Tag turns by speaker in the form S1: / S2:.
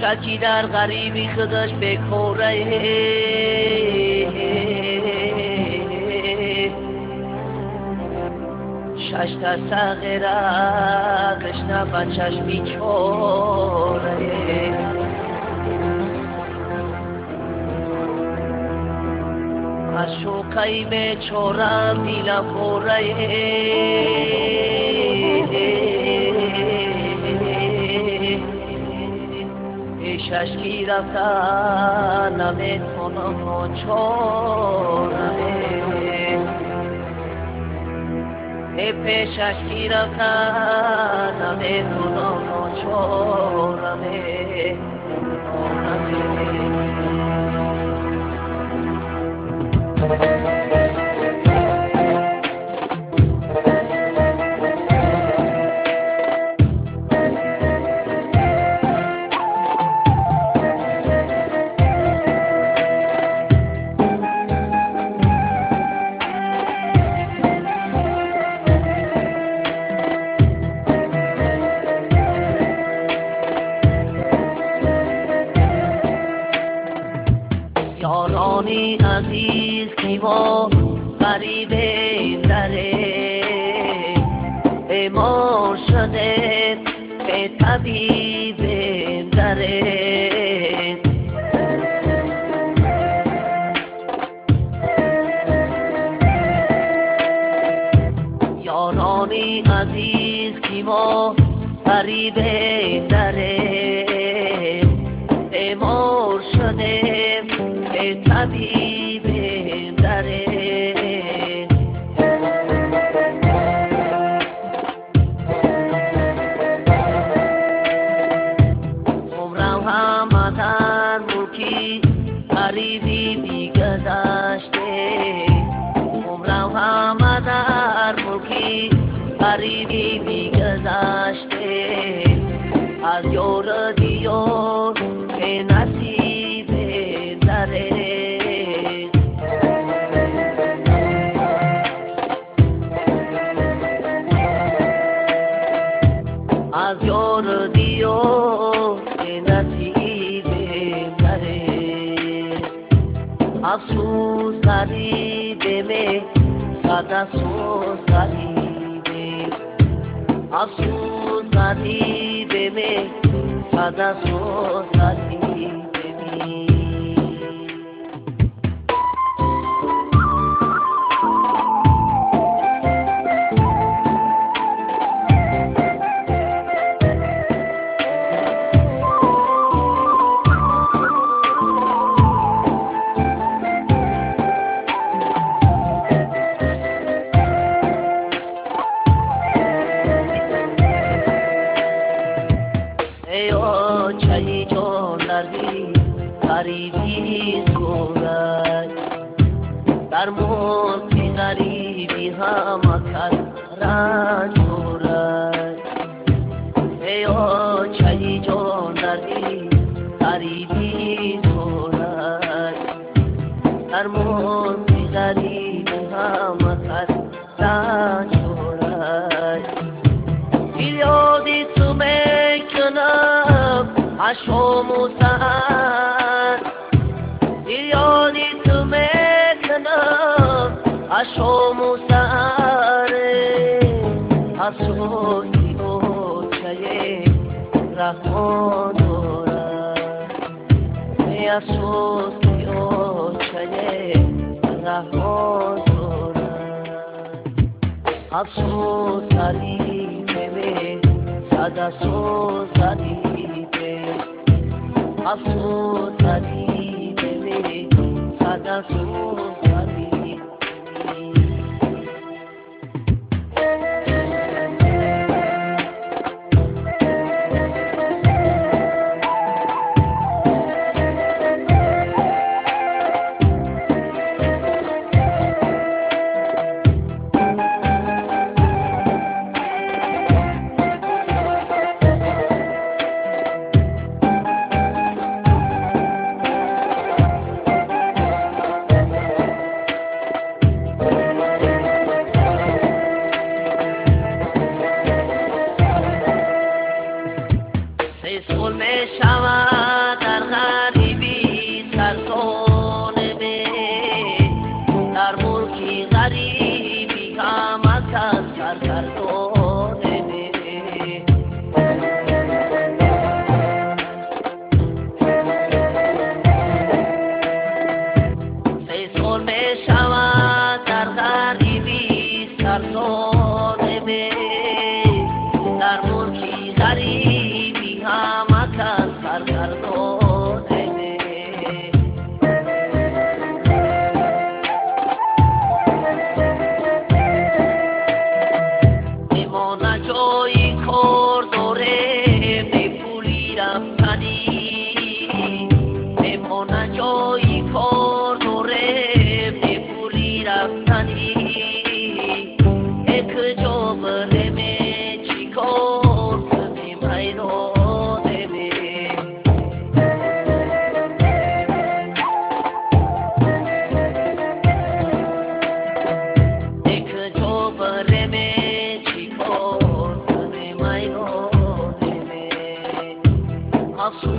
S1: بچکی در غریبی خودش بکوره شش تا صغیره قشنه بچش بیچوره از شوقی بیچورم دیلم خوره ششکی رفتن نمیتونم و چونمه پیششکی رفتن نمیتونم و چونمه یارانی عزیز نیما غریب دره بیمار شده به طبیب دره یارانی عزیز نیما غریب دره بیمار شده طبیب دره عمرم همدن ملکی غریبی بیگذشته عمرم همدن ملکی غریبی بیگذشته از یار دیار به نصیب دره از یار دیار به نصیب دره افسوس غریبه می صد افسوس غریبه افسوس غریبه می صد افسوس غریبه می چایی جان دردی غریبی سورد در موتی غریبی هم کرد رنج دورد ایا چایی جان دردی غریبی سورد در موتی غریبی هم کرد رنج دورد یادی تو میکنم عشق موسان یادی تو میکنم عشق موسان افسوسی و چه رحمان دارد افسوسی و چه رحمان دارد افسوس غریبه صد افسوس غریبه افسوس غریبه صد افسوس غریبه Asu